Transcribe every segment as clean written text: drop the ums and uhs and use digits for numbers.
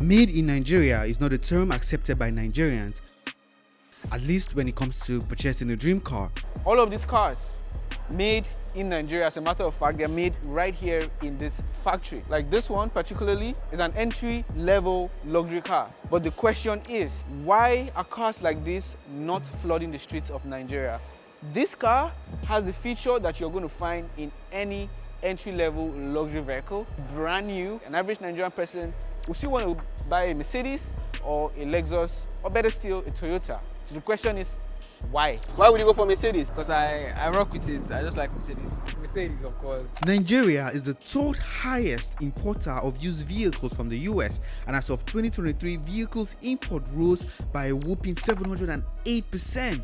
Made in Nigeria is not a term accepted by Nigerians, at least when it comes to purchasing a dream car. All of these cars made in Nigeria, as a matter of fact, they're made right here in this factory. Like this one particularly is an entry-level luxury car. But the question is, why are cars like this not flooding the streets of Nigeria? This car has the feature that you're going to find in any entry-level luxury vehicle, brand new. An average Nigerian person will still want to buy a Mercedes or a Lexus, or better still, a Toyota. So the question is, why? Why would you go for Mercedes? Because I rock with it. I just like Mercedes. Mercedes, of course. Nigeria is the third highest importer of used vehicles from the US, and as of 2023, vehicles import rose by a whopping 708%.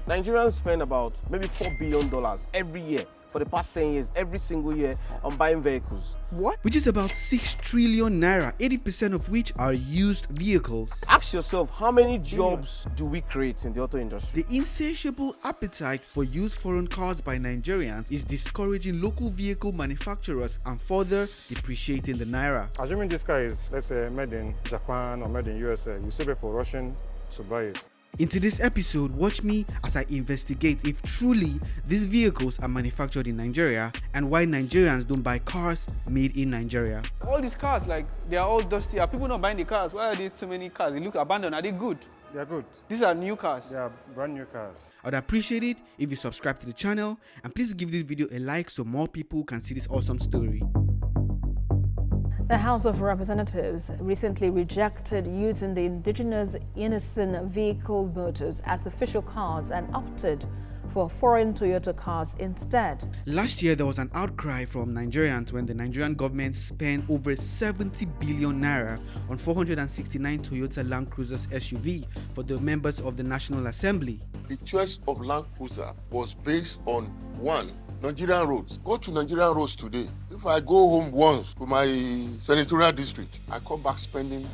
Nigerians spend about maybe $4 billion every year for the past 10 years, every single year, on buying vehicles. What? Which is about 6 trillion naira, 80% of which are used vehicles. Ask yourself, how many jobs do we create in the auto industry? The insatiable appetite for used foreign cars by Nigerians is discouraging local vehicle manufacturers and further depreciating the naira. Assuming this car is, let's say, made in Japan or made in USA, you see people rushing to buy it. In today's episode, watch me as I investigate if truly these vehicles are manufactured in Nigeria and why Nigerians don't buy cars made in Nigeria. All these cars, like, they are all dusty. Are people not buying the cars? Why are there too many cars? They look abandoned. Are they good? They are good. These are new cars. They are brand new cars. I'd appreciate it if you subscribe to the channel, and please give this video a like so more people can see this awesome story. The House of Representatives recently rejected using the indigenous innoson vehicle motos as official cars and opted for foreign Toyota cars instead. Last year, there was an outcry from Nigerians when the Nigerian government spent over 70 billion naira on 469 Toyota Land Cruisers SUV for the members of the National Assembly. The choice of Land Cruiser was based on one, Nigerian roads. Go to Nigerian roads today. If I go home once to my senatorial district, I come back spending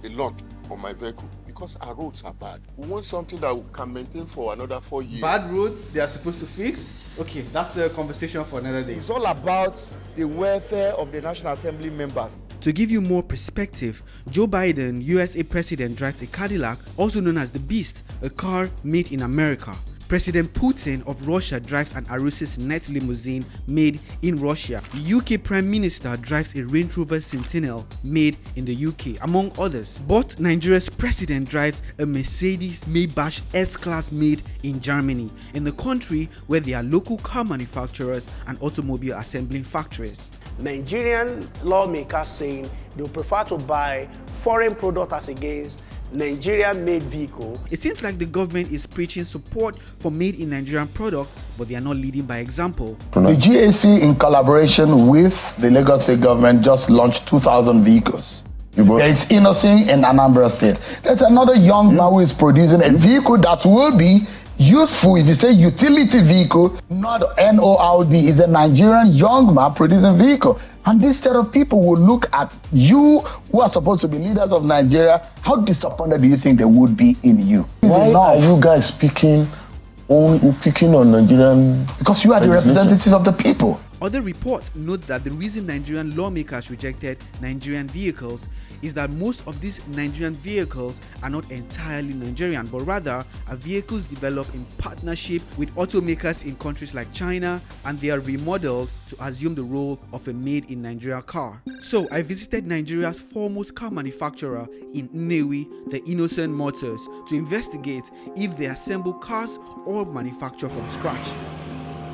a lot on my vehicle because our roads are bad. We want something that we can maintain for another 4 years. Bad roads they are supposed to fix? Okay, that's a conversation for another day. It's all about the welfare of the National Assembly members. To give you more perspective, Joe Biden, USA President, drives a Cadillac, also known as the Beast, a car made in America. President Putin of Russia drives an Arusis Net limousine made in Russia. The UK Prime Minister drives a Range Rover Sentinel made in the UK, among others. But Nigeria's president drives a Mercedes Maybach S-Class made in Germany, in the country where there are local car manufacturers and automobile assembling factories. Nigerian lawmakers saying they would prefer to buy foreign products as against Nigerian-made vehicle. It seems like the government is preaching support for made in Nigerian products, but they are not leading by example. The GAC, in collaboration with the Lagos State government, just launched 2,000 vehicles. There is innoson in Anambra State. There's another young man who is producing a vehicle that will be useful. If you say utility vehicle, not NORD, is a Nigerian young man producing vehicle. And this set of people will look at you, who are supposed to be leaders of Nigeria. How disappointed do you think they would be in you? Why are you guys picking on Nigerian? Because you are the representative of the people. Other reports note that the reason Nigerian lawmakers rejected Nigerian vehicles is that most of these Nigerian vehicles are not entirely Nigerian, but rather are vehicles developed in partnership with automakers in countries like China, and they are remodeled to assume the role of a made in Nigeria car. So I visited Nigeria's foremost car manufacturer in Ndukwu, the Innoson Motors, to investigate if they assemble cars or manufacture from scratch.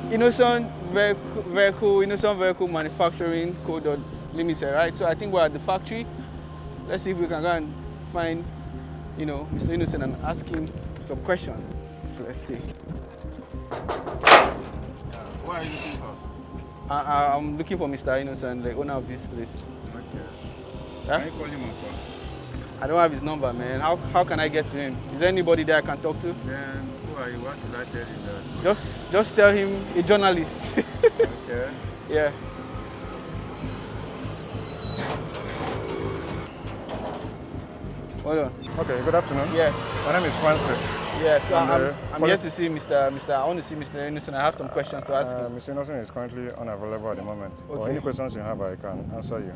Innoson Vehicle Manufacturing Co. Limited, right? So I think we're at the factory. Let's see if we can go and find, Mr. Innoson and ask him some questions. So let's see. What are you looking for? I'm looking for Mr. Innoson, the owner of this place. Okay. Huh? Can you call him on phone? I don't have his number, man. How can I get to him? Is there anybody there I can talk to? Then who are you? What should I tell you that? Just tell him a journalist. Okay. Yeah. Hold on. Okay, good afternoon. Yeah. My name is Francis. Yeah, so I'm here to see Mr. I want to see Mr. Innoson. I have some questions to ask him. Mr. Innoson is currently unavailable at the moment. Okay. Or any questions you have, I can answer you.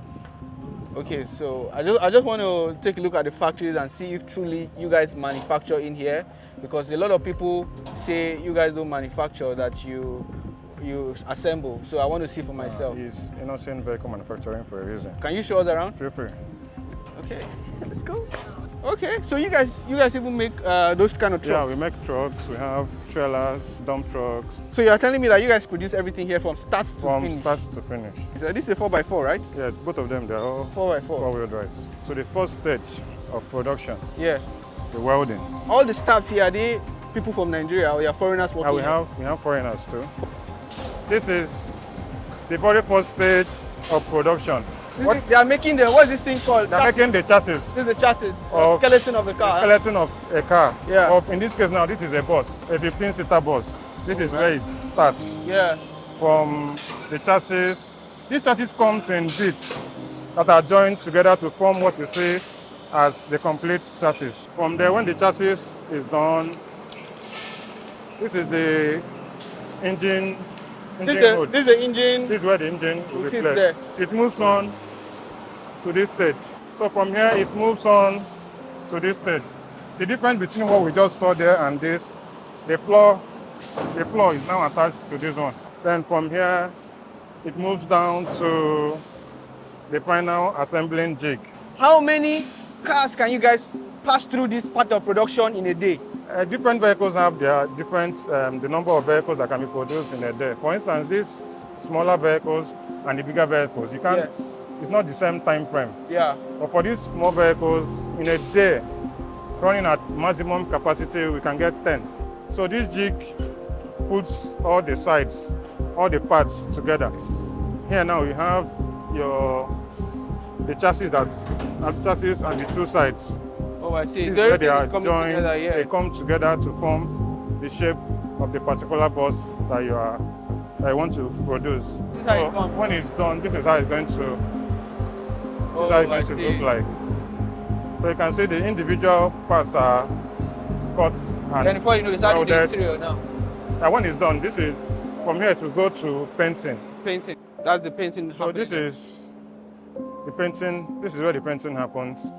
Okay, so I just want to take a look at the factories and see if truly you guys manufacture in here, because a lot of people say you guys don't manufacture, that you assemble. So I want to see for myself. It's innocent vehicle manufacturing for a reason. Can you show us around? Feel free. Okay, let's go. Okay, so you guys even make those kind of trucks? Yeah, we make trucks. We have trailers, dump trucks. So you're telling me that you guys produce everything here from start to finish? From start to finish. So this is a 4x4, right? Yeah, both of them, they're all 4x4. four-wheel drives. So the first stage of production, yeah, the welding. All the staffs here, are they people from Nigeria or are foreigners working Yeah, we have foreigners too. This is the very first stage of production. They are making what is this thing called? They're making the chassis. This is the chassis, the skeleton of the car. The skeleton of a car. Yeah. Or in this case now, this is a bus, a 15-seater bus. This is where it starts. Yeah. From the chassis. This chassis comes in bits that are joined together to form what you see as the complete chassis. From there, when the chassis is done, this is the engine. This is the engine. This is where the engine will be there. placed. It moves on to this stage. So from here, it moves on to this stage. The difference between what we just saw there and this, the floor is now attached to this one. Then from here, it moves down to the final assembling jig. How many cars can you guys pass through this part of production in a day? Different vehicles have their different, the number of vehicles that can be produced in a day. For instance, these smaller vehicles and the bigger vehicles, you can't, it's not the same time frame. Yeah. But for these small vehicles, in a day, running at maximum capacity, we can get 10. So this jig puts all the sides, all the parts together. Here now you have the chassis and the two sides. Oh, I see. This So is where they are coming joined, together, yeah. they come together to form the shape of the particular bus that you want to produce. This is how it comes. When it's done, this is how it's going to, look like. So you can see the individual parts are cut and then before you know, it's adding the welded. interior now. And when it's done, this is from here to go to painting. Painting. That's the painting. So this is the painting. This is where the painting happens.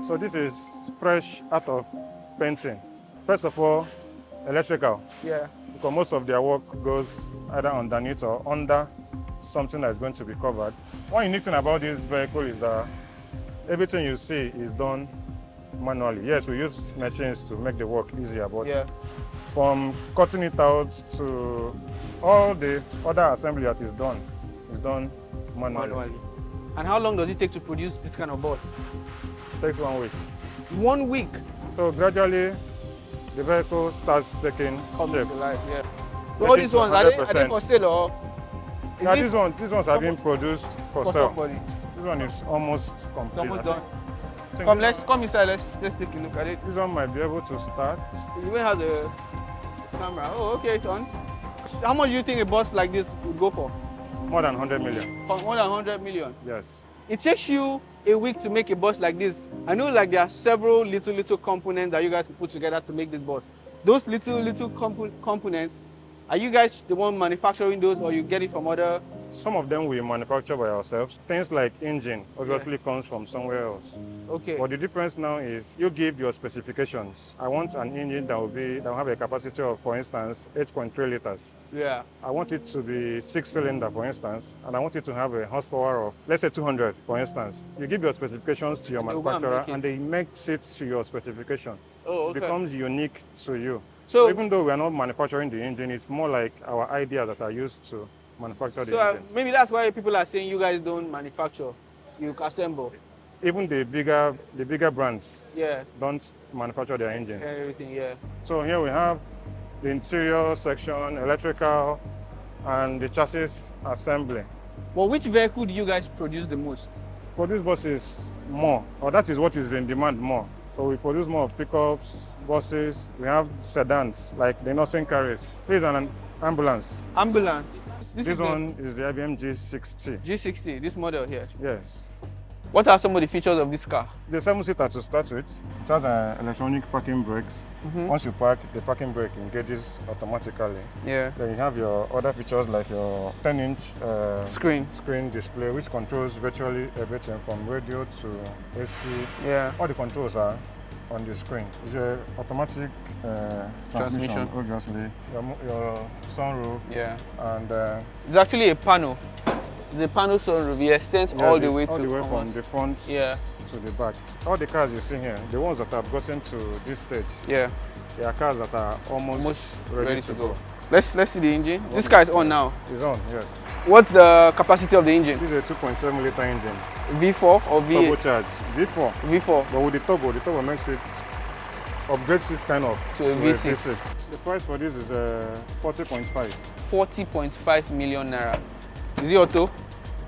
So this is fresh out of painting. First of all, electrical. Yeah. Because most of their work goes either underneath or under something that is going to be covered. One unique thing about this vehicle is that everything you see is done manually. Yes, we use machines to make the work easier, but from cutting it out to all the other assembly that is done manually. And how long does it take to produce this kind of bus? It takes 1 week. 1 week? So gradually, the vehicle starts taking shape. Yeah. So all these ones, are they for sale or? Yeah, these ones are being produced for sale. Somebody. This one is almost complete. Almost done. Come inside, let's take a look at it. This one might be able to start. You even have the camera. Oh, okay, it's on. How much do you think a bus like this would go for? More than 100 million. More than 100 million? Yes. It takes you a week to make a bus like this. I know like there are several little components that you guys put together to make this bus. Those little components, are you guys the one manufacturing those or you get it from other? Some of them we manufacture by ourselves. Things like engine obviously comes from somewhere else. Okay. But the difference now is you give your specifications. I want an engine that will have a capacity of, for instance, 8.3 liters. Yeah. I want it to be 6-cylinder, for instance, and I want it to have a horsepower of, let's say, 200, for instance. You give your specifications to your manufacturer, and they make it to your specification. Oh, okay. It becomes unique to you. So even though we are not manufacturing the engine, it's more like our ideas that are used to manufacture the engine. Maybe that's why people are saying you guys don't manufacture, you assemble. Even the bigger brands don't manufacture their engines. Everything, yeah. So here we have the interior section, electrical, and the chassis assembly. Well, which vehicle do you guys produce the most? For these buses, more, or that is what is in demand more. So we produce more of pickups, buses. We have sedans, like the nursing carriers. This is an ambulance. Ambulance. This one is the IBM G60. G60, this model here. Yes. What are some of the features of this car? The 7-seater to start with. It has electronic parking brakes. Once you park, the parking brake engages automatically. Yeah. Then you have your other features like your 10-inch screen display, which controls virtually everything from radio to AC. Yeah. All the controls are on the screen. It's an automatic transmission, obviously. Your sunroof. Yeah. And it's actually a panel. The panel sunroof, it extends all the way from the front to the back. All the cars you see here, the ones that have gotten to this stage, they are cars that are almost ready to go. Let's see the engine. This car is on now. It's on, yes. What's the capacity of the engine? This is a 2.7 liter engine. V4 or V8? Turbocharged. V4. V4. But with the turbo makes it, upgrades it kind of to a V6. The price for this is 40.5. 40.5 million naira. Is it auto?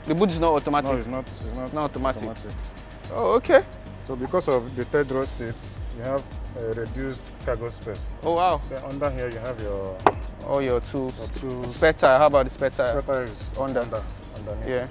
The boot is not automatic? No, it's not automatic. Oh, okay. So because of the third row seats, you have a reduced cargo space. Oh, wow. Then under here you have your... all your tools. Spare tire, how about the spare tire? Spare tire is underneath. Yeah.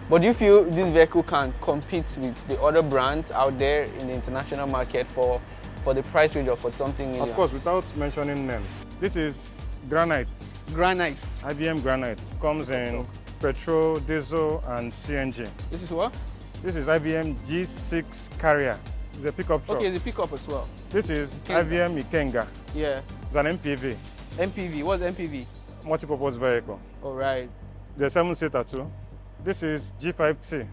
But do you feel this vehicle can compete with the other brands out there in the international market for the price range of for something million? Of course, without mentioning names. This is Granite. Granite. IBM Granite. Comes in petrol, diesel, and CNG. This is what? This is IBM G6 Carrier. It's a pickup truck. Okay, it's a pickup as well. This is IBM Ikenga. Yeah. It's an MPV. MPV, what's MPV? Multi-purpose vehicle. All right. The 7-seater too. This is G5T.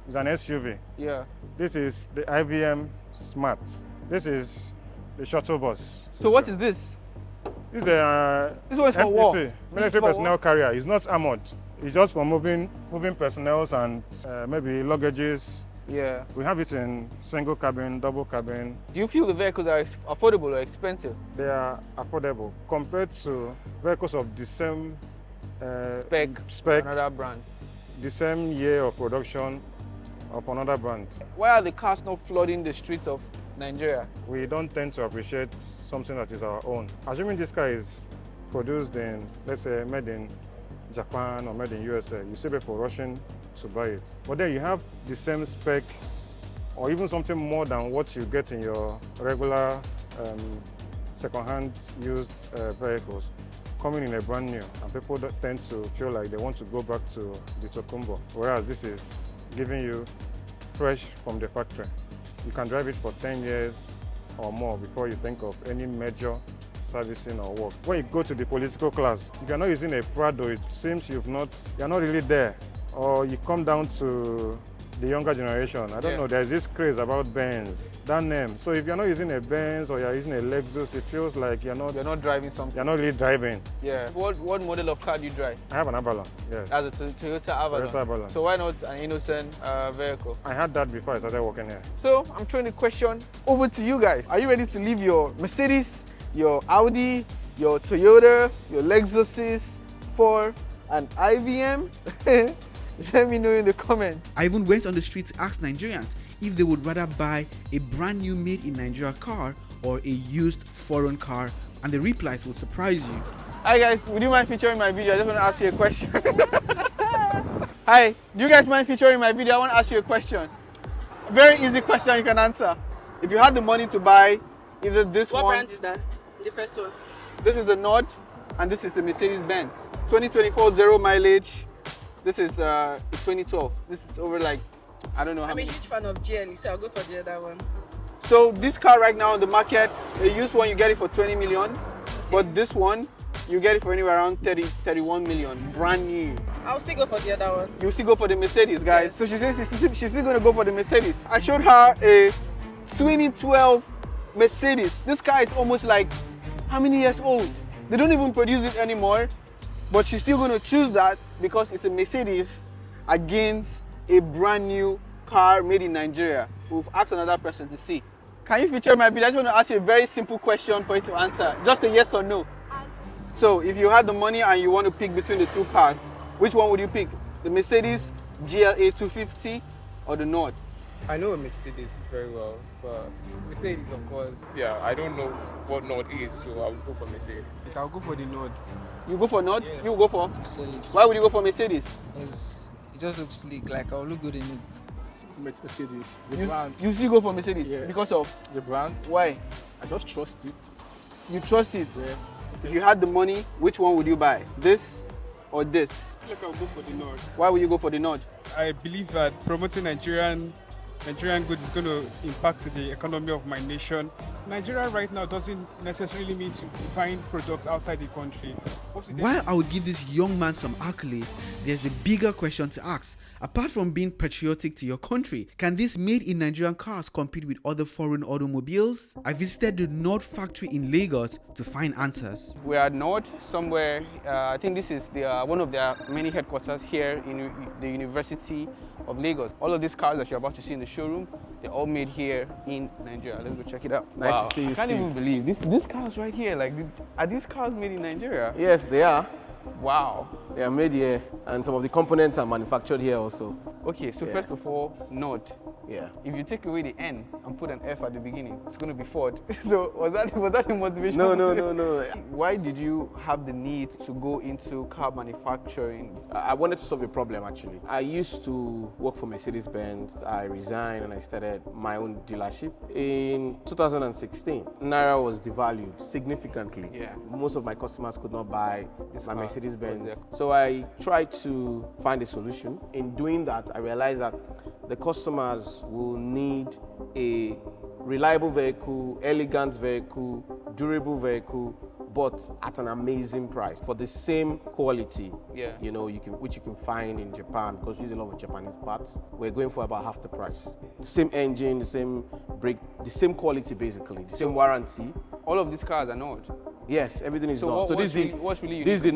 It's an SUV. Yeah. This is the IBM Smart. This is the shuttle bus. So what is this? This is a this one is for war. Military personnel carrier. It's not armored. It's just for moving personnel and maybe luggages. Yeah. We have it in single cabin, double cabin. Do you feel the vehicles are affordable or expensive? They are affordable compared to vehicles of the same spec, another brand. The same year of production of another brand. Why are the cars not flooding the streets of Nigeria? We don't tend to appreciate something that is our own. Assuming this car is produced in, let's say, made in Japan or made in USA, you see people rushing to buy it. But then you have the same spec or even something more than what you get in your regular second-hand used vehicles coming in a brand new, and people tend to feel like they want to go back to the Tokumbo, whereas this is giving you fresh from the factory. You can drive it for 10 years or more before you think of any major servicing or work. When you go to the political class, if you're not using a Prado, it seems you're not really there. Or you come down to the younger generation. I don't know, there's this craze about Benz, that name. So if you're not using a Benz or you're using a Lexus, it feels like you're not driving something. You're not really driving. Yeah. What model of car do you drive? I have an Avalon, yes. As a Toyota Avalon? Toyota Avalon. So why not an Innoson vehicle? I had that before I started working here. So I'm throwing the question over to you guys. Are you ready to leave your Mercedes, your Audi, your Toyota, your Lexuses for an IBM? Let me know in the comments. I even went on the street to ask Nigerians if they would rather buy a brand new made in Nigeria car or a used foreign car, and the replies will surprise you. Hi guys, would you mind featuring my video? I just want to ask you a question. Hi, do you guys mind featuring my video? I want to ask you a question. A very easy question you can answer. If you had the money to buy either this one... What brand is that? The first one? This is a Nord and this is a Mercedes-Benz. 2024 0 mileage. This is 2012. This is over like, I don't know how I'm many. a huge fan of GLE, so I'll go for the other one. So this car right now on the market, a used one, you get it for 20 million. But this one, you get it for anywhere around 31 million, brand new. I'll still go for the other one. You'll still go for the Mercedes, guys. Yes. So she says she's still going to go for the Mercedes. I showed her a 2012 Mercedes. This car is almost like, how many years old? They don't even produce it anymore. But she's still going to choose that because it's a Mercedes against a brand new car made in Nigeria. We've asked another person to see. Can you feature my video? I just want to ask you a very simple question for you to answer. Just a yes or no. So if you had the money and you want to pick between the two cars, which one would you pick? The Mercedes GLA 250 or the Nord? I know a Mercedes very well, but Mercedes, of course. Yeah, I don't know what Nord is, so I would go for Mercedes. I'll go for the Nord. You go for Nord? Yeah. You go for Mercedes. Why would you go for Mercedes? It just looks sleek, like I'll look good in it. Mercedes. The brand. You still go for Mercedes because of The brand. why? I just trust it. You trust it. Yeah. If you had the money, which one would you buy? This or this? I feel like I'll go for the Nord. Why would you go for the Nord? I believe that promoting Nigerian goods is going to impact the economy of my nation. Nigeria right now doesn't necessarily mean to be buying products outside the country. While I would give this young man some accolades, there's a bigger question to ask. Apart from being patriotic to your country, can these made in Nigerian cars compete with other foreign automobiles? I visited the Nord factory in Lagos to find answers. We are at Nord somewhere. I think this is one of their many headquarters here in the University of Lagos. All of these cars that you're about to see in the showroom, they're all made here in Nigeria. Let's go check it out. Nice to see you, I can't Steve. even believe these cars right here. Like, are these cars made in Nigeria? Yes, they are. Wow. They are made here, and some of the components are manufactured here also. Okay, so first of all, Nord. Yeah. If you take away the N and put an F at the beginning, it's going to be Ford. So was that the motivation? No. Why did you have the need to go into car manufacturing? I wanted to solve a problem actually. I used to work for Mercedes-Benz. I resigned and I started my own dealership. In 2016, Naira was devalued significantly. Yeah. Most of my customers could not buy my car. Mercedes-Benz. So I tried to find a solution. In doing that, I realized that the customers will need a reliable vehicle, elegant vehicle, durable vehicle, but at an amazing price for the same quality. Yeah. You know, which you can find in Japan, because we use a lot of Japanese parts. We're going for about half the price. The same engine, the same brake, the same quality basically, the same warranty. All of these cars are Nord. Yes, everything is So Nord. So this is the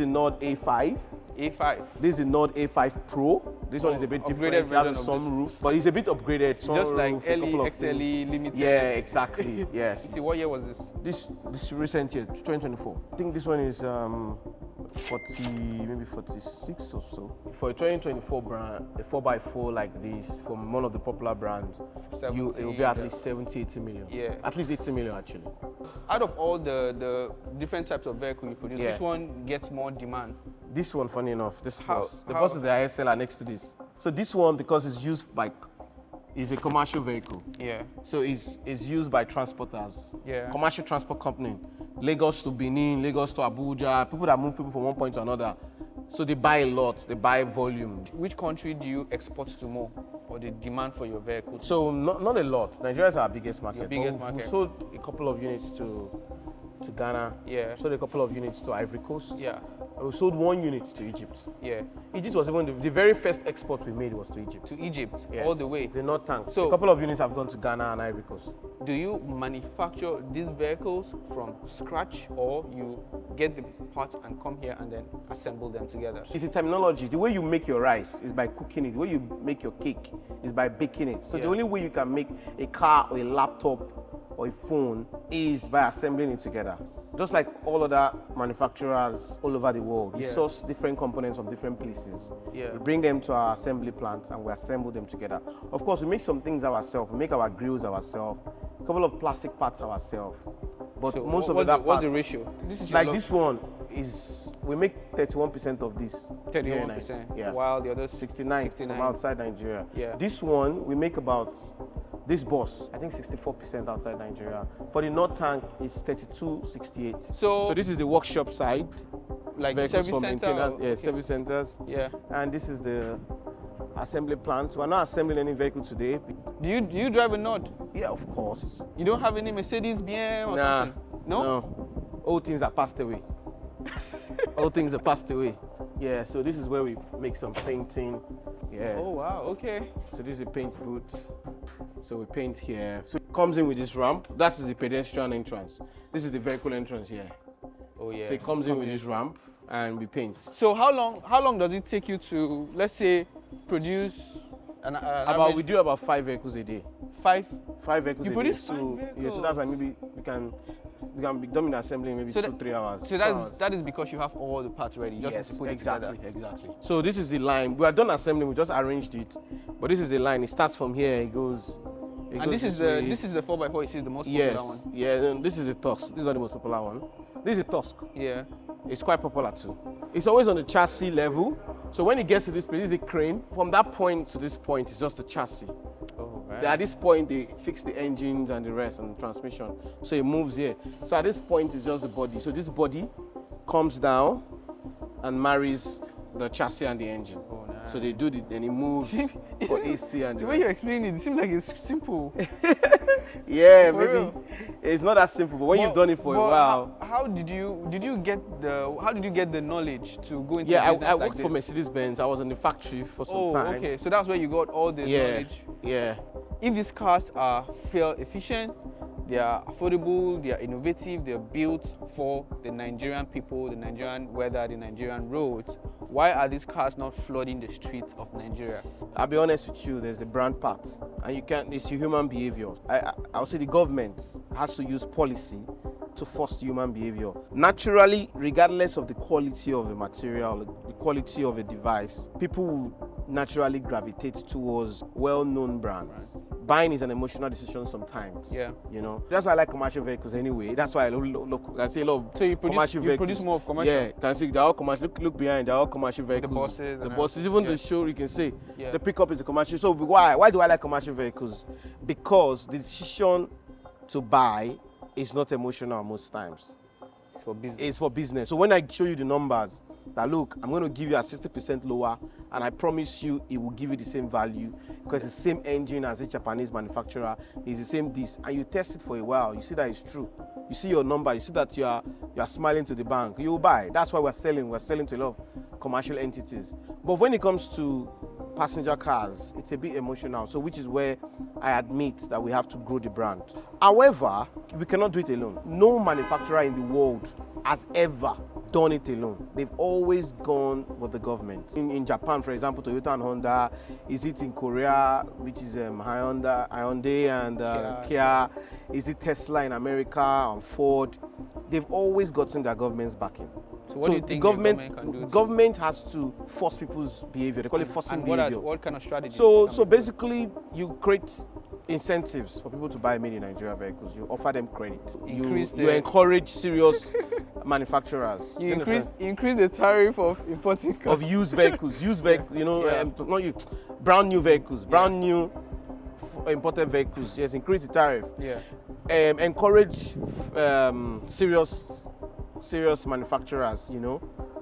Nord A5. A5. This is the Nord A5 Pro. This one is a bit different. It has a sunroof, but it's a bit upgraded. Just like LE, XLE, things. Limited. Yeah, exactly. Yes. What year was this? This recent year, 2024. I think this one is 46 or so. For a 2024 brand, a 4x4 like this from one of the popular brands, it will be at least 70, 80 million. Yeah. At least 80 million actually. Out of all the different types of vehicle you produce, which one gets more demand? This one, funny enough, this bus. The how- bus is the highest seller next to this. So this one, because it's used by, is a commercial vehicle. Yeah. So it's used by transporters. Yeah. Commercial transport company. Lagos to Benin, Lagos to Abuja, people that move people from one point to another. So they buy a lot, they buy volume. Which country do you export to more, or the demand for your vehicle? So not a lot. Nigeria is our biggest market. Your biggest but we market. sold a couple of units to Ghana. Yeah. Sold a couple of units to Ivory Coast. Yeah. And we sold one unit to Egypt. Yeah. Egypt was even the very first export we made was to Egypt. To Egypt, Yes. all the way. The North Tank. So- a couple of units have gone to Ghana and Ivory Coast. Do you manufacture these vehicles from scratch, or you get the parts and come here and then assemble them together? It's a terminology. The way you make your rice is by cooking it. The way you make your cake is by baking it. So the only way you can make a car or a laptop or a phone is by assembling it together. Just like all other manufacturers all over the world, we source different components from different places. Yeah. We bring them to our assembly plants and we assemble them together. Of course, we make some things ourselves. We make our grills ourselves, a couple of plastic parts ourselves. But So most of what's the what's the parts, ratio? This is like this one is, we make 31% of this. here in 31%. Yeah. While the other 69 from outside Nigeria. Yeah. This one, we make about, this bus, I think 64% outside Nigeria. For the North Tank, it's 32.68. So this is the workshop side. like Vehicles service for center. maintenance, or- yeah, okay. service centers. Yeah. And this is the assembly plant. We're not assembling any vehicle today. Do you drive a Nord? Yeah, of course. You don't have any Mercedes BM or Nah, something? No. no. All things are passed away. All things are passed away. Yeah, so this is where we make some painting. Yeah. Oh wow. Okay. So this is a paint booth. So we paint here. So it comes in with this ramp. That is the pedestrian entrance. This is the vehicle entrance here. Oh yeah. So it comes in with this ramp and we paint. So how long does it take you to, let's say, produce an average We do about 5 vehicles a day. 5? 5 vehicles You a produce day. 5 So yeah, vehicles? so that's like maybe we can be done in assembly in maybe So 2-3 hours. So 2 hours. that is because you have all the parts ready. You just Yes, need to put exactly, it together. exactly. So this is the line. We are done assembling. We just arranged it, but this is the line. It starts from here. It goes. And this is the 4x4. This is the most yes, popular one. yeah. Then this is the Tusk. This is not the most popular one. This is a Tusk. Yeah. It's quite popular too. It's always on the chassis level, So when it gets to this place, it's a crane. From that point to this point, it's just a chassis. Oh, right. At this point, they fix the engines and the rest and the transmission. So it moves here. So at this point, it's just the body. So this body comes down and marries the chassis and the engine. Oh, nice. So they do then it moves for AC and the way you're explaining it seems like it's simple. Yeah, For maybe real. it's not that simple, but when you've done it for a while. How did you get the knowledge to go into Yeah, a business I like worked for this? Mercedes-Benz. I was in the factory for some time. Okay, so that's where you got all the knowledge. Yeah. If these cars are fuel efficient, they are affordable, they are innovative, they're built for the Nigerian people, the Nigerian weather, the Nigerian roads, why are these cars not flooding the streets of Nigeria? I'll be honest with you, there's a brand part, and you can't, it's your human behavior. I'll say the government has to use policy to foster human behavior. Naturally, regardless of the quality of a material, the quality of a device, people will naturally gravitate towards well-known brands. Right. Buying is an emotional decision sometimes. Yeah. You know, that's why I like commercial vehicles anyway. That's why I see a lot of commercial vehicles. You produce more of commercial? Yeah, can see they're all commercial. Look behind, they're all commercial vehicles. The buses, even the show you can say. Yeah. The pickup is a commercial. So why do I like commercial vehicles? Because the decision to buy is not emotional most times. It's for business. It's for business. So when I show you the numbers, that look, I'm going to give you a 60% lower, and I promise you it will give you the same value because it's the same engine as a Japanese manufacturer, it's the same this, and you test it for a while, you see that it's true. You see your number, you see that you are smiling to the bank, you will buy. That's why we're selling to a lot of commercial entities. But when it comes to passenger cars, it's a bit emotional, so which is where I admit that we have to grow the brand. However, we cannot do it alone. No manufacturer in the world has ever done it alone. They've always gone with the government. In Japan, for example, Toyota and Honda. Is it in Korea, which is Hyundai and Kia? Is it Tesla in America and Ford? They've always gotten their government's backing. So what do you think the government can do? Government has to force people's behavior. They call it forcing behavior. What kind of strategies? So basically, you create incentives for people to buy made in Nigeria vehicles. You offer them credit. You encourage serious manufacturers. You increase the tariff of importing cars. Of used vehicles. Not brand new vehicles. Brand new imported vehicles. Yes, increase the tariff. Yeah. Encourage serious manufacturers,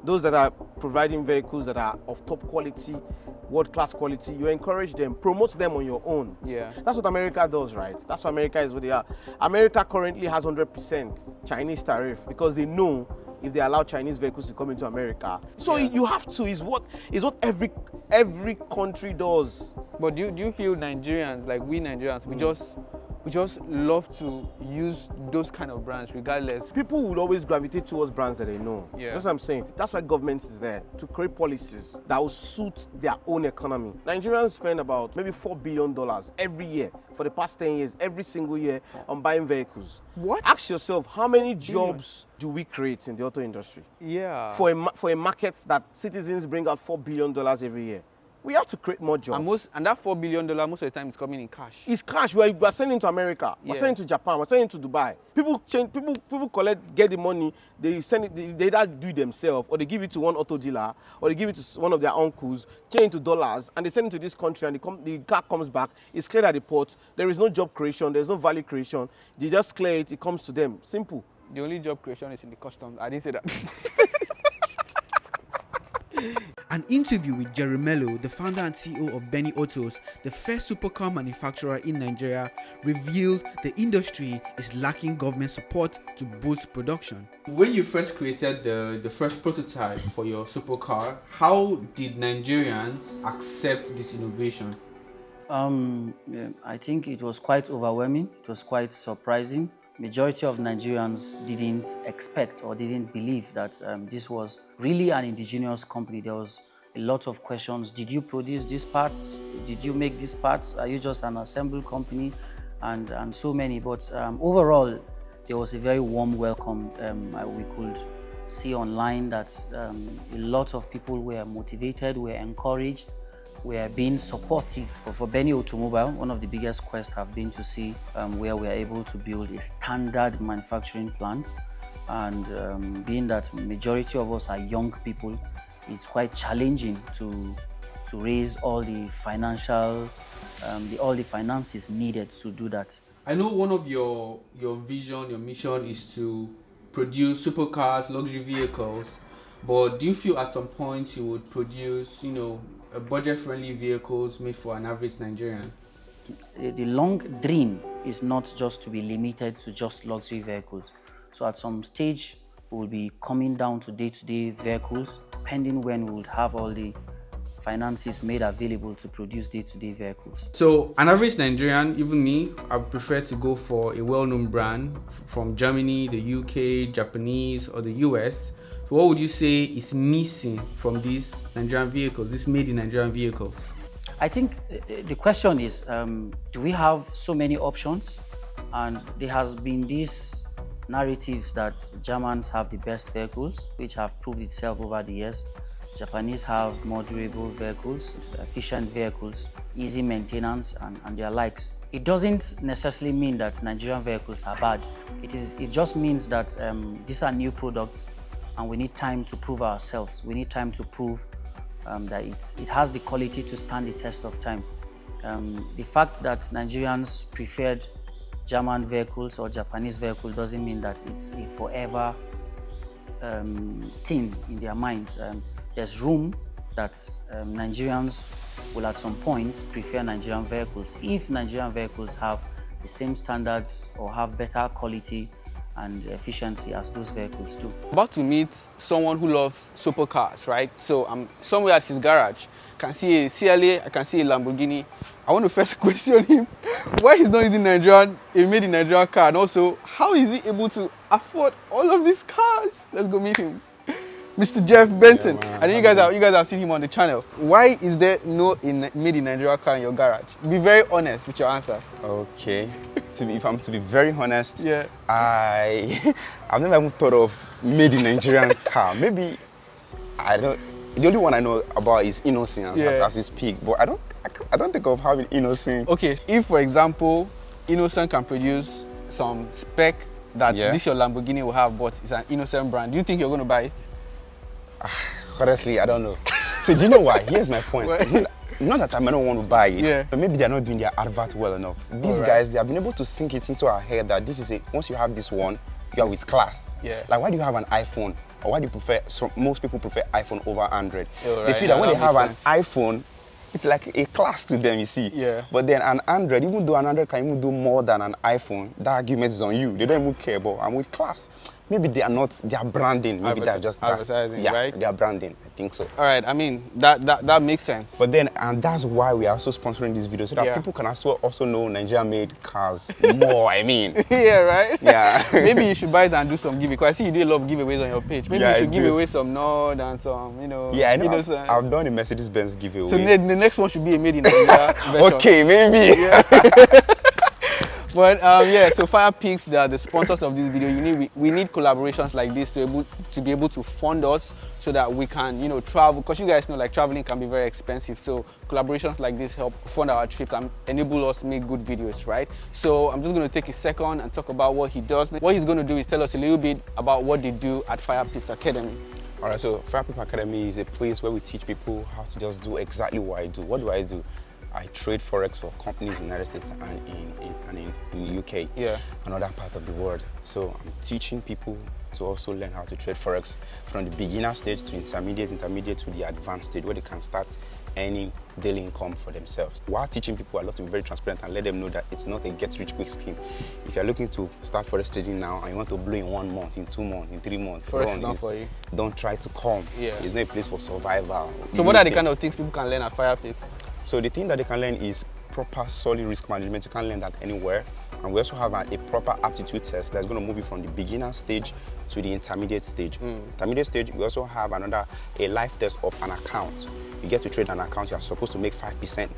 those that are providing vehicles that are of top quality, world-class quality. You encourage them, promote them on your own. Yeah. That's what America does, right? That's what America is what they are. America currently has 100% Chinese tariff because they know if they allow Chinese vehicles to come into America. So you have to, is what every country does. But do you feel Nigerians, like we Nigerians, we just love to use those kind of brands regardless? People would always gravitate towards brands that they know. Yeah. That's what I'm saying. That's why government is there, to create policies that will suit their own economy. Nigerians spend about maybe $4 billion every year for the past 10 years, every single year, on buying vehicles. What? Ask yourself, how many jobs do we create in the auto industry? Yeah. For a market that citizens bring out $4 billion every year. We have to create more jobs. And that $4 billion most of the time is coming in cash. It's cash. We're sending to America. We're sending to Japan. We're sending to Dubai. People get the money. They send it. They either do it themselves, or they give it to one auto dealer, or they give it to one of their uncles, change it to dollars, and they send it to this country. And the car comes back. It's cleared at the port. There is no job creation. There's no value creation. They just clear it. It comes to them. Simple. The only job creation is in the customs. I didn't say that. An interview with Jerry Mello, the founder and CEO of Benny Autos, the first supercar manufacturer in Nigeria, revealed the industry is lacking government support to boost production. When you first created the first prototype for your supercar, how did Nigerians accept this innovation? I think it was quite overwhelming. It was quite surprising. Majority of Nigerians didn't expect or didn't believe that this was really an indigenous company. There was a lot of questions. Did you produce these parts? Did you make these parts? Are you just an assemble company? And so many. But overall, there was a very warm welcome. We could see online that a lot of people were motivated, were encouraged, were being supportive. For Benny Automobile, one of the biggest quests have been to see where we are able to build a standard manufacturing plant. And being that majority of us are young people, it's quite challenging to raise all the financial, all the finances needed to do that. I know one of your vision, your mission is to produce supercars, luxury vehicles, but do you feel at some point you would produce, a budget-friendly vehicles made for an average Nigerian? The long dream is not just to be limited to just luxury vehicles. So at some stage, we will be coming down to day-to-day vehicles, pending when we would have all the finances made available to produce day-to-day vehicles. So an average Nigerian, even me, I would prefer to go for a well-known brand from Germany, the UK, Japanese, or the US. So what would you say is missing from these Nigerian vehicles, this made in Nigerian vehicle? I think the question is, do we have so many options? And there has been these narratives that Germans have the best vehicles, which have proved itself over the years. Japanese have more durable vehicles, efficient vehicles, easy maintenance, and their likes. It doesn't necessarily mean that Nigerian vehicles are bad. It just means that these are new products, and we need time to prove ourselves. We need time to prove that it has the quality to stand the test of time. The fact that Nigerians preferred German vehicles or Japanese vehicles doesn't mean that it's a forever thing in their minds. There's room that Nigerians will at some point prefer Nigerian vehicles if Nigerian vehicles have the same standards or have better quality and efficiency as those vehicles do. About to meet someone who loves supercars, right? So I'm somewhere at his garage. I can see a CLA, I can see a Lamborghini. I want to first question him why he's not using a made in Nigeria car, and also how is he able to afford all of these cars? Let's go meet him. Mr. Jeff Benson. Yeah, I know you guys have seen him on the channel. Why is there no made in Nigeria car in your garage? Be very honest with your answer. Okay. If I'm to be very honest, yeah, I've never even thought of made in Nigerian car. Maybe I don't. The only one I know about is innoson as we speak, but I don't think of having innoson. Okay, if for example, innoson can produce some spec that this your Lamborghini will have, but it's an innoson brand, do you think you're going to buy it? Honestly, I don't know. So do you know why? Here's my point. Not that I might not want to buy it, but maybe they're not doing their advert well enough. These guys, they have been able to sink it into our head that this is it. Once you have this one, you are with class. Yeah. Like, why do you have an iPhone? Or why do you prefer, most people prefer iPhone over Android? Oh, they feel that when they have an iPhone, it's like a class to them, you see. Yeah. But then an Android, even though an Android can even do more than an iPhone, that argument is on you. They don't even care, but I'm with class. Maybe they are not, they are branding. Maybe they are just advertising, right? They are branding, I think so. All right, I mean, that makes sense. But then, and that's why we are also sponsoring this video, so that people can also know Nigeria-made cars more, I mean. Yeah, right? Yeah. Maybe you should buy it and do some giveaway, because I see you do a lot of giveaways on your page. Maybe you should give away some Nord and some, Yeah, I know. I've done a Mercedes-Benz giveaway. So the next one should be a made in Nigeria version. Okay, maybe. Yeah. But yeah, so FirePix, they are the sponsors of this video. We need collaborations like this to be able to fund us so that we can, travel. Because you guys know, like, traveling can be very expensive. So collaborations like this help fund our trips and enable us to make good videos, right? So I'm just going to take a second and talk about what he does. What he's going to do is tell us a little bit about what they do at FirePix Academy. All right, so FirePix Academy is a place where we teach people how to just do exactly what I do. What do? I trade Forex for companies in the United States and in the UK, another part of the world. So I'm teaching people to also learn how to trade Forex from the beginner stage to intermediate to the advanced stage, where they can start earning daily income for themselves. While teaching people, I love to be very transparent and let them know that it's not a get-rich-quick scheme. If you're looking to start Forex trading now and you want to blow in 1 month, in 2 months, in 3 months, Forex is not for you. Don't try to come. Yeah. It's not a place for survival. So what are the kind of things people can learn at FirePix? So the thing that they can learn is proper solid risk management. You can learn that anywhere. And we also have a proper aptitude test that's going to move you from the beginner stage to the intermediate stage. Intermediate stage, we also have a life test of an account. You get to trade an account, you're supposed to make 5%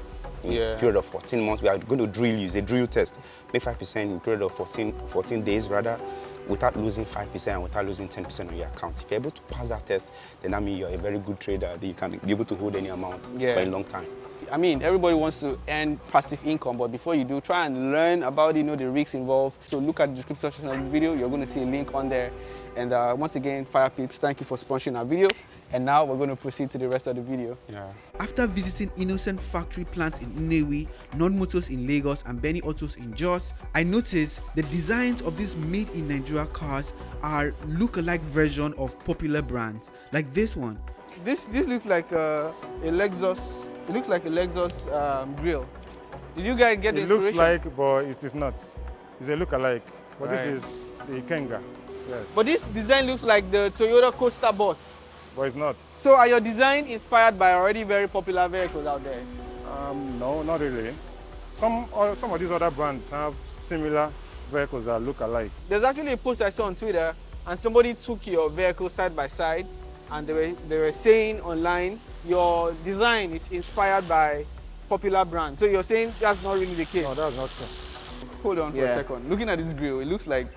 in a period of 14 months. We are going to drill you, it's a drill test. Make 5% in a period of 14 days rather, without losing 5% and without losing 10% on your account. If you're able to pass that test, then that means you're a very good trader. That you can be able to hold any amount for a long time. I mean, everybody wants to earn passive income, but before you do, try and learn about the risks involved. So look at the description section of this video. You're going to see a link on there. And once again, FirePix, thank you for sponsoring our video. And now we're going to proceed to the rest of the video. Yeah. After visiting Innoson factory plants in Nnewi, Motos in Lagos, and Benny Autos in Jos, I noticed the designs of these made-in-Nigeria cars are look-alike version of popular brands, like this one. This looks like a Lexus. It looks like a Lexus grill. Did you guys get the inspiration? It looks like, but it is not. It's a look-alike. But Right. this is the Kenga. Yes. But this design looks like the Toyota Coaster bus. But it's not. So are your design inspired by already very popular vehicles out there? No, not really. Some of these other brands have similar vehicles that look alike. There's actually a post I saw on Twitter, and somebody took your vehicle side by side, and they were saying online your design is inspired by popular brands. So you're saying that's not really the case? No, that's not true. Hold on for a second. Looking at this grill, it looks like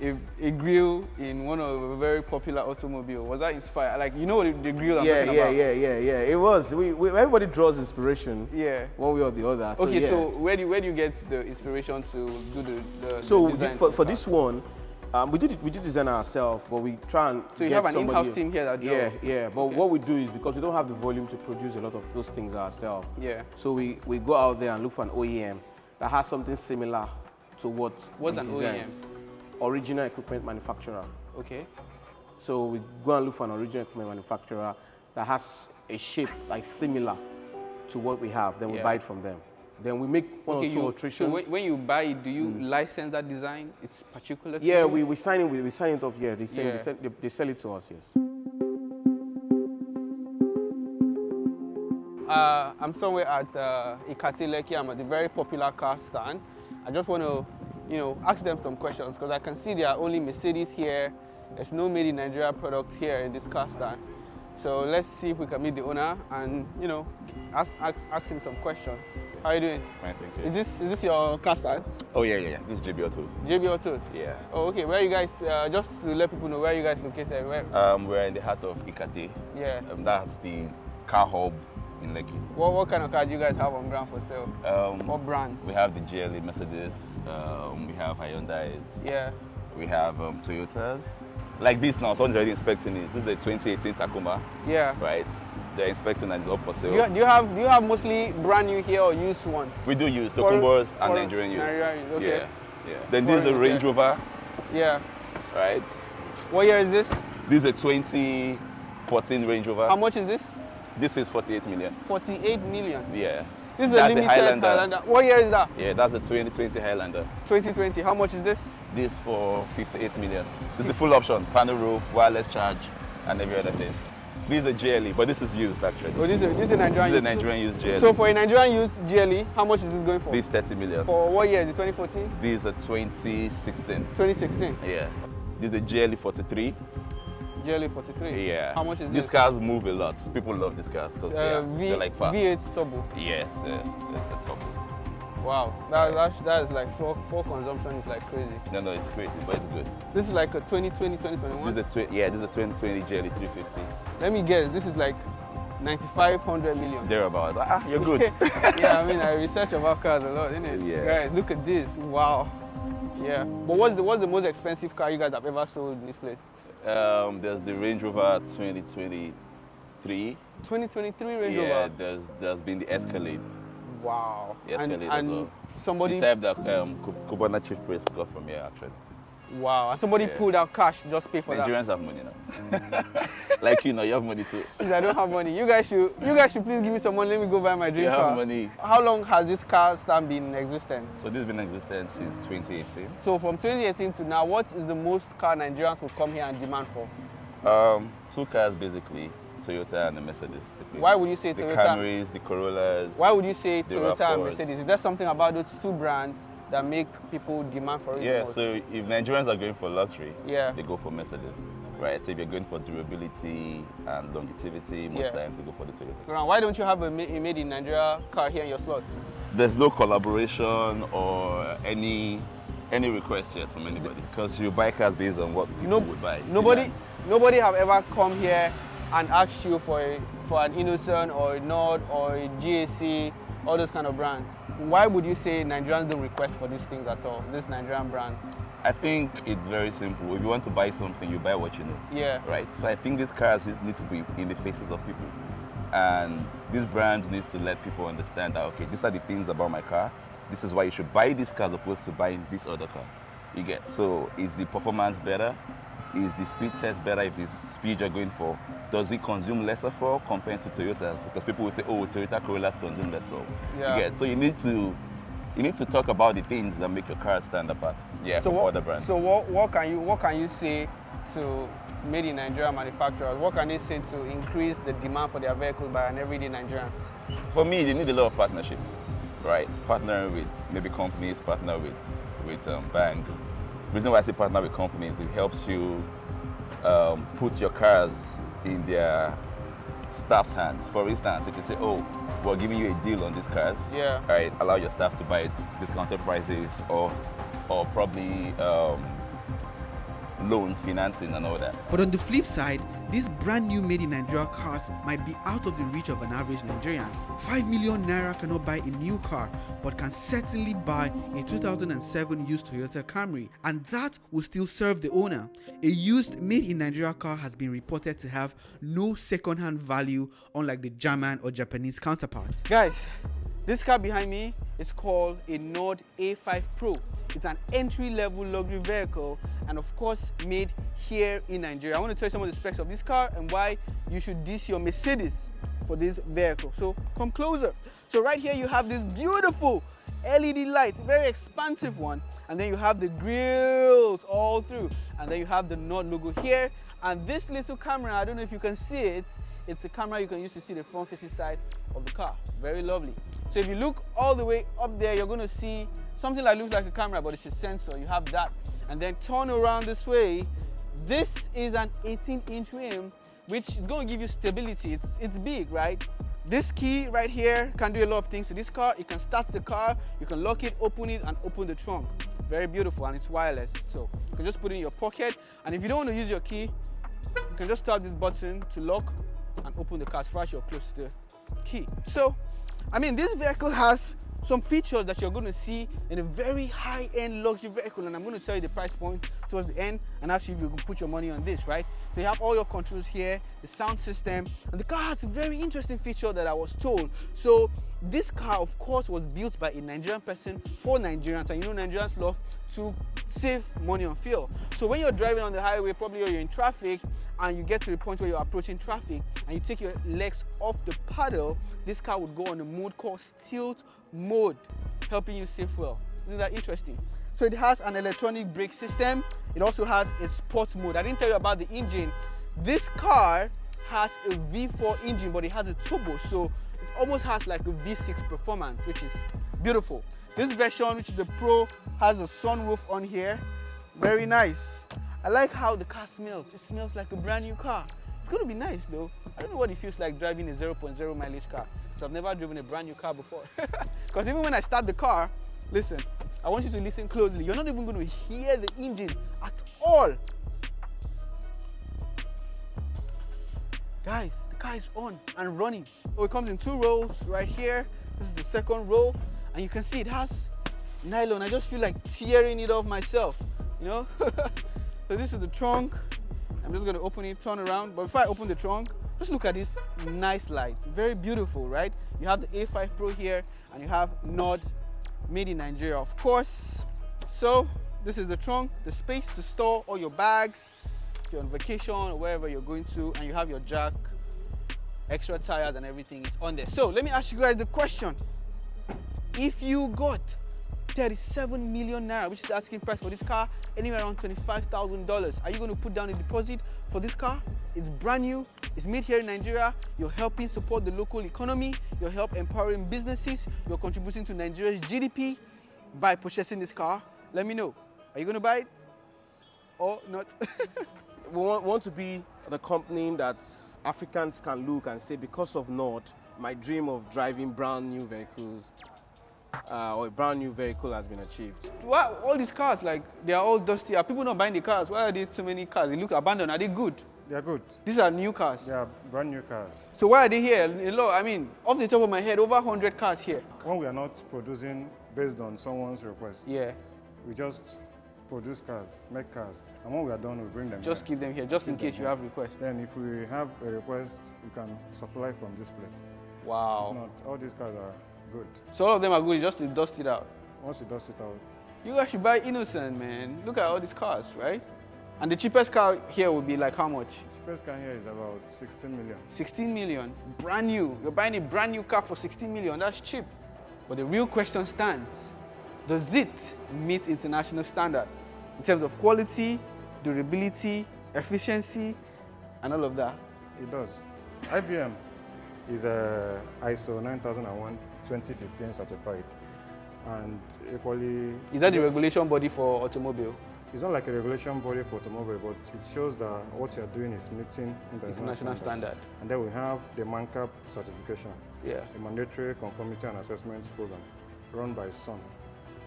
a grill in one of a very popular automobile. Was that inspired? Like, you know the grill I'm talking about? Yeah. It was. Everybody draws inspiration. Yeah. One way or the other. So, Okay, yeah. so where do you get the inspiration to do the So design? for this one, we did design ourselves, but we try and So you get have an somebody. in-house team here that draw? Yeah. But Okay. what we do is, because we don't have the volume to produce a lot of those things ourselves. Yeah. So we go out there and look for an OEM that has something similar to what. What's we an design. OEM? Original equipment manufacturer. Okay. So we go and look for an original equipment manufacturer that has a shape like similar to what we have. Then we buy it from them. Then we make one or two alterations. So when you buy it, do you license that design? It's particular to Yeah, you? we sign it off. Yeah, they sell it to us. Yes. I'm somewhere at Ikati Lekki. I'm at the very popular car stand. I just want to, ask them some questions because I can see there are only Mercedes here. There's no made in Nigeria product here in this car stand. So let's see if we can meet the owner and, ask him some questions. How are you doing? Fine, thank you. Is this your car stand? Oh yeah. This is JB Autos. JB Autos? Yeah. Oh, okay. Where are you guys, just to let people know, where are you guys located? Where? We're in the heart of Ikate. Yeah. That's the car hub in Lekki. What kind of car do you guys have on ground for sale? What brands? We have the GLE Mercedes. We have Hyundais. Yeah. We have Toyotas. Like this now, someone's already inspecting it. This is a 2018 Tacoma. Yeah. Right. They're inspecting and it's up for sale. Do you have mostly brand new here or used ones? We do use Tokumbos and Nigerian use. Okay. Yeah. Then this is the Range Rover. Yeah. Right. What year is this? This is a 2014 Range Rover. How much is this? This is 48 million. 48 million? Yeah. This is a limited Highlander. What year is that? Yeah, that's a 2020 Highlander. 2020. How much is this? This for 58 million. This is the full option, panel roof, wireless charge, and every other thing. This is a GLE, but this is used actually. Oh, this is a Nigerian used. This is a Nigerian used GLE. So for a Nigerian used GLE, how much is this going for? This is 30 million. For what year? Is it 2014? This is a 2016. 2016? Yeah. This is a GLE 43. GLE 43? Yeah. How much is this? These cars move a lot. People love these cars because they're like fast. V8 turbo? Yeah, it's a turbo. Wow, that is like for consumption is like crazy. No, it's crazy, but it's good. This is like a 2020, 2021? This is a 2020 GLE 350. Let me guess, this is like 9,500 million. Thereabouts. You're good. Yeah, I mean, I research about cars a lot, isn't it? Yeah. Guys, look at this. Wow. Yeah. But what's the most expensive car you guys have ever sold in this place? There's the Range Rover 2023. 2023 Range Rover? Yeah, there's been the Escalade. Wow. The Escalade and as well. Somebody... The type that Kubana Chief Priest got from here, actually. Wow, and somebody pulled out cash to just pay for Nigerians have money now. Like you have money too. I don't have money. You guys should please give me some money. Let me go buy my dream car. You have money. How long has this car stand been in existence? So this has been in existence since 2018. So from 2018 to now, what is the most car Nigerians will come here and demand for? Two cars basically, Toyota and the Mercedes. Why would you say Toyota? The Camrys, the Corollas. Why would you say the Toyota Raptors. and Mercedes? Is there something about those two brands that make people demand for it? Yeah, so if Nigerians are going for luxury, they go for Mercedes. Right, so if you're going for durability and longevity, most times you go for the Toyota. Why don't you have a made in Nigeria car here in your slots? There's no collaboration or any request yet from anybody because you buy cars based on what people would buy. Nobody have ever come here and asked you for an Innoson or a Nord or a GAC all those kind of brands. Why would you say Nigerians don't request for these things at all, these Nigerian brands? I think it's very simple. If you want to buy something, you buy what you know. Yeah. Right. So I think these cars need to be in the faces of people. And these brands need to let people understand that, okay, these are the things about my car. This is why you should buy this car as opposed to buying this other car. You get. So is the performance better? Is the speed test better if the speed you're going for? Does it consume lesser fuel compared to Toyotas? Because people will say, oh, Toyota Corollas consume less fuel. Yeah. You get. So you need to talk about the things that make your car stand apart. Yeah, So from what, other brands. so what can you say to made in Nigeria manufacturers? What can they say to increase the demand for their vehicles by an everyday Nigerian? For me, they need a lot of partnerships, right? Partnering with maybe companies, partner with banks. The reason why I say partner with companies, it helps you put your cars in their staff's hands. For instance, if you say, oh, we're giving you a deal on these cars, Yeah. right? Allow your staff to buy it discounted prices or probably loans, financing and all that. But on the flip side, these brand new made in Nigeria cars might be out of the reach of an average Nigerian. 5 million naira cannot buy a new car, but can certainly buy a 2007 used Toyota Camry, and that will still serve the owner. A used made in Nigeria car has been reported to have no second-hand value, unlike the German or Japanese counterpart. Guys, this car behind me is called a Nord A5 Pro. It's an entry-level luxury vehicle and of course made here in Nigeria. I want to tell you some of the specs of this car and why you should ditch your Mercedes for this vehicle. So come closer. So right here you have this beautiful LED light, very expansive one, and then you have the grills all through, and then you have the Nord logo here, and this little camera, I don't know if you can see it, it's a camera you can use to see the front facing side of the car. Very lovely. So if you look all the way up there, you're going to see something that looks like a camera, but it's a sensor. You have that. And then turn around this way. This is an 18-inch rim, which is going to give you stability. It's big, right? This key right here can do a lot of things to this car. You can start the car, you can lock it, and open the trunk. Very beautiful, and it's wireless. So you can just put it in your pocket. And if you don't want to use your key, you can just tap this button to lock and open the car as far as you're close to the key. So, I mean, this vehicle has some features that you're going to see in a very high-end luxury vehicle, and I'm going to tell you the price point towards the end and actually if you can put your money on this, right? So you have all your controls here, the sound system, and the car has a very interesting feature that I was told. So this car, of course, was built by a Nigerian person for Nigerians, and you know Nigerians love to save money on fuel. So when you're driving on the highway, probably you're in traffic, and you get to the point where you're approaching traffic and you take your legs off the paddle, this car would go on a mode called stilt mode, helping you save fuel. Isn't that interesting? So it has an electronic brake system. It also has a sport mode. I didn't tell you about the engine. This car has a V4 engine, but it has a turbo, so it almost has like a V6 performance, which is beautiful. This version, which is the Pro, has a sunroof on here. Very nice. I like how the car smells. It smells like a brand new car. It's going to be nice though. I don't know what it feels like driving a 0.0 mileage car, because I've never driven a brand new car before. Because even when I start the car, listen, I want you to listen closely. You're not even going to hear the engine at all. Guys, the car is on and running. So it comes in 2 rows right here. This is the second row, and you can see it has nylon. I just feel like tearing it off myself, you know? So this is the trunk. I'm just going to open it, turn around. But before I open the trunk, just look at this nice light. Very beautiful, right? You have the A5 Pro here, and you have Nord made in Nigeria, of course. So this is the trunk, the space to store all your bags, if you're on vacation or wherever you're going to, and you have your jack, extra tires and everything is on there. So let me ask you guys the question. If you got 37 million naira, which is the asking price for this car, anywhere around $25,000, are you going to put down a deposit for this car? It's brand new, it's made here in Nigeria, you're helping support the local economy, you're helping empowering businesses, you're contributing to Nigeria's GDP by purchasing this car. Let me know. Are you going to buy it or not? We want to be the company that Africans can look and say, because of Nord, my dream of driving brand new vehicles or a brand new vehicle has been achieved. Why all these cars, like, they are all dusty? Are people not buying the cars? Why are there so many cars? They look abandoned. Are they good? They are good. These are new cars? They are brand new cars. So why are they here? I mean, off the top of my head, over 100 cars here. When we are not producing based on someone's request, we just produce cars, make cars. And when we are done, we bring them Just keep them here, just in case you have requests. Then if we have a request, you can supply from this place. Wow. If not, all these cars are good. So all of them are good, just to dust it out? Once you dust it out. You guys should buy Innoson, man. Look at all these cars, right? And the cheapest car here would be like how much? The cheapest car here is about 16 million. 16 million? Brand new. You're buying a brand new car for 16 million. That's cheap. But the real question stands. Does it meet international standard in terms of quality, durability, efficiency, and all of that? It does. IBM is ISO 9001 2015 certified, and equally... Is that the regulation body for automobile? It's not like a regulation body for automobile, but it shows that what you're doing is meeting international standard. And then we have the MANCAP certification, a mandatory conformity and assessment program run by SUN.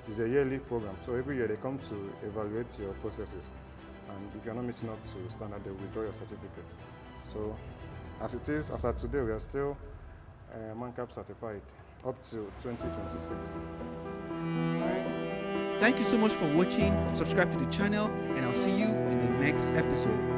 It's a yearly program, so every year they come to evaluate your processes, and if you're not meeting up to standard, they withdraw your certificate. So as it is, as of today, we are still MANCAP certified up to 2026. Thank you so much for watching. Subscribe to the channel, and I'll see you in the next episode.